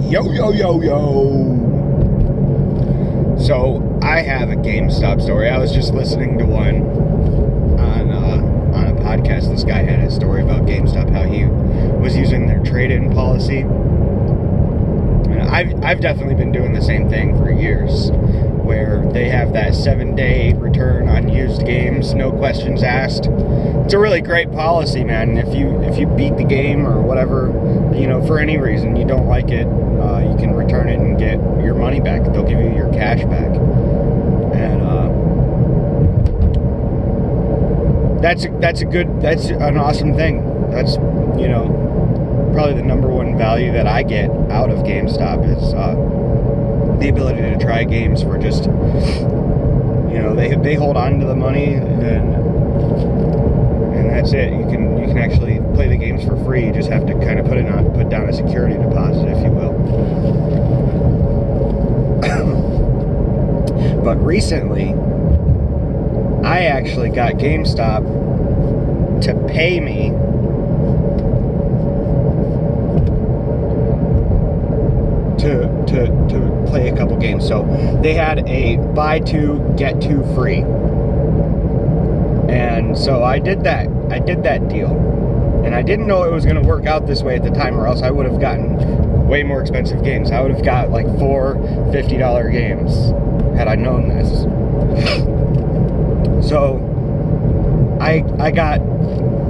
Yo, yo, yo, yo. So, I have a GameStop story. I was just listening to one on a podcast. This guy had a story about GameStop, how he was using their trade-in policy. And I've definitely been doing the same thing for years, where they have that 7-day return on used games, no questions asked. It's a really great policy, man. If you beat the game or whatever, for any reason you don't like it, you can return it and get your money back. They'll give you your cash back, and that's an awesome thing. That's probably the number one value that I get out of GameStop is the ability to try games for just they hold on to the money, and that's it. You can actually play the games for free. You just have to kind of put down a security deposit, if you will. But recently, I actually got GameStop to pay me to play a couple games. So they had a buy two, get two free. And so I did that deal. And I didn't know it was going to work out this way at the time, or else I would have gotten way more expensive games. I would have got like 4 $50 games had I known this. So I got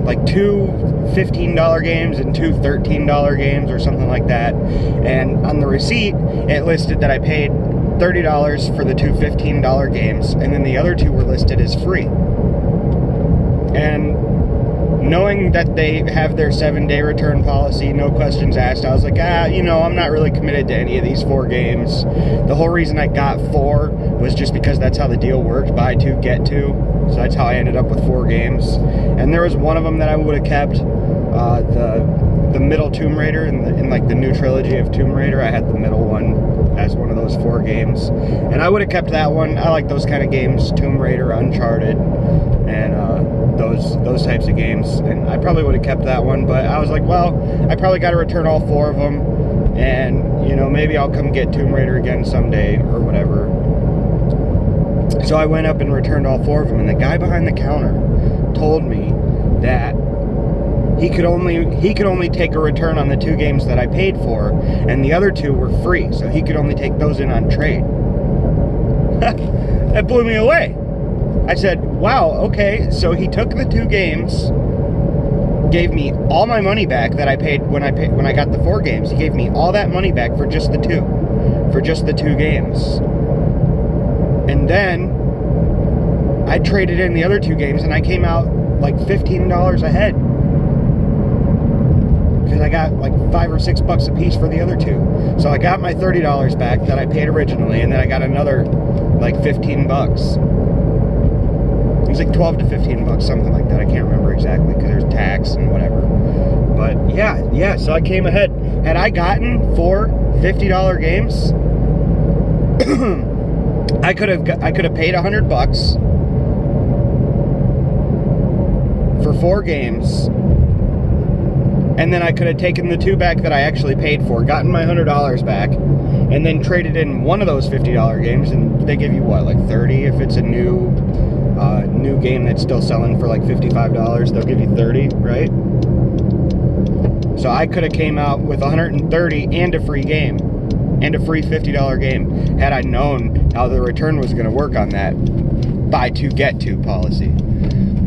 like 2 $15 games and 2 $13 games or something like that. And on the receipt, it listed that I paid $30 for the 2 $15 games, and then the other 2 were listed as free. And knowing that they have their 7-day return policy, no questions asked, I was like, I'm not really committed to any of these 4 games. The whole reason I got 4 was just because that's how the deal worked, buy 2, get 2. So that's how I ended up with 4 games. And there was one of them that I would have kept, the middle Tomb Raider in like the new trilogy of Tomb Raider. I had the middle one as one of those 4 games, and I would have kept that one. I like those kind of games, Tomb Raider, Uncharted, and those types of games, and I probably would have kept that one. But I was like, well, I probably got to return all 4 of them, and maybe I'll come get Tomb Raider again someday or whatever. So I went up and returned all 4 of them, and the guy behind the counter told me that he could only take a return on the 2 games that I paid for, and the other 2 were free, so he could only take those in on trade. That blew me away. I said, wow, okay, so he took the 2 games, gave me all my money back that I paid when I got the 4 games. He gave me all that money back for just the 2 games. And then I traded in the other 2 games, and I came out like $15 ahead, because I got like $5 or $6 a piece for the other 2. So I got my $30 back that I paid originally, and then I got another like $15. It was like 12 to 15 bucks, something like that. I can't remember exactly because there's tax and whatever. But yeah. So I came ahead. Had I gotten 4 $50 games, I could have paid $100 for 4 games, and then I could have taken the 2 back that I actually paid for, gotten my $100 back, and then traded in one of those $50 games, and they give you what, like 30 if it's a new game that's still selling for like $55. They'll give you 30, right? So I could have came out with 130 and a free game, and a free $50 game, had I known how the return was going to work on that buy 2 get 2 policy.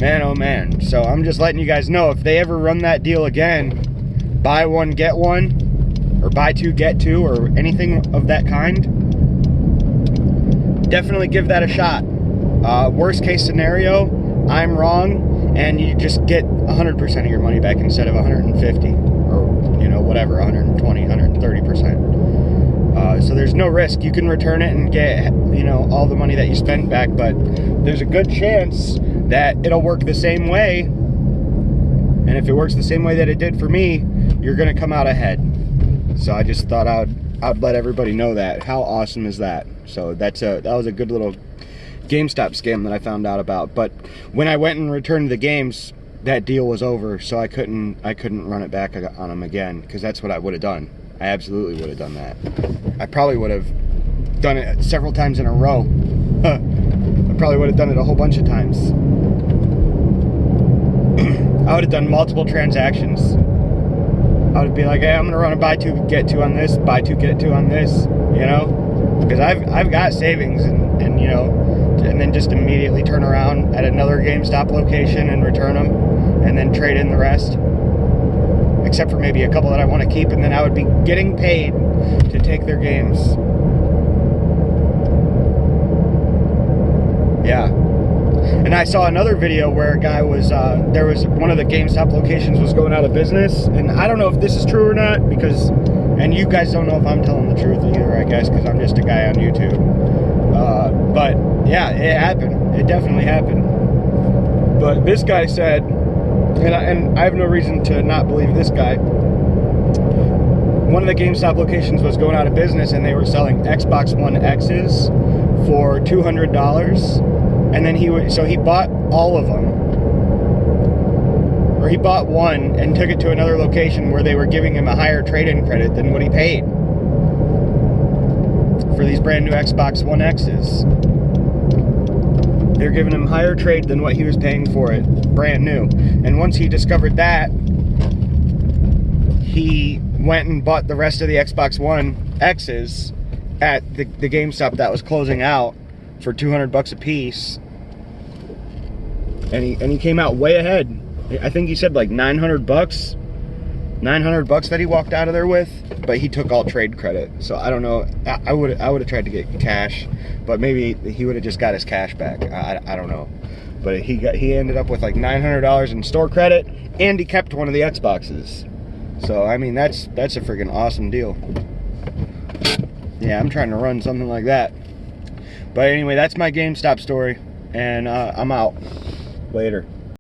Man, oh man. So I'm just letting you guys know, if they ever run that deal again, buy 1 get 1, or buy 2 get 2, or anything of that kind, definitely give that a shot. Worst case scenario, I'm wrong, and you just get 100% of your money back instead of 150, or whatever, 120, 130%. So there's no risk. You can return it and get all the money that you spent back, but there's a good chance that it'll work the same way. And if it works the same way that it did for me, you're gonna come out ahead. So I just thought I'd let everybody know that. How awesome is that? So that was a good little GameStop scam that I found out about. But when I went and returned the games, that deal was over, so I couldn't run it back on them again, because that's what I would have done. I absolutely would have done that. I probably would have done it several times in a row. I probably would have done it a whole bunch of times. I would have done multiple transactions. I would be like, hey, I'm gonna run a buy two, get two on this, buy two, get two on this, you know? Because I've got savings and you know, and then just immediately turn around at another GameStop location and return them, and then trade in the rest. Except for maybe a couple that I want to keep, and then I would be getting paid to take their games. Yeah. And I saw another video where a guy was, there was one of the GameStop locations was going out of business, and I don't know if this is true or not, because, and you guys don't know if I'm telling the truth either, I guess, because I'm just a guy on YouTube. But yeah, it happened. It definitely happened. But this guy said, and I have no reason to not believe this guy, one of the GameStop locations was going out of business, and they were selling Xbox One X's for $200. And then he bought all of them, or he bought one and took it to another location where they were giving him a higher trade-in credit than what he paid for these brand new Xbox One X's. They're giving him higher trade than what he was paying for it, brand new. And once he discovered that, he went and bought the rest of the Xbox One X's at the GameStop that was closing out for $200 a piece, and he came out way ahead. I think he said like $900 that he walked out of there with, but he took all trade credit. So I don't know. I would have tried to get cash, but maybe he would have just got his cash back. I don't know, but he ended up with like $900 in store credit, and he kept one of the Xboxes. So I mean, that's a freaking awesome deal. Yeah, I'm trying to run something like that. But anyway, that's my GameStop story, and I'm out. Later.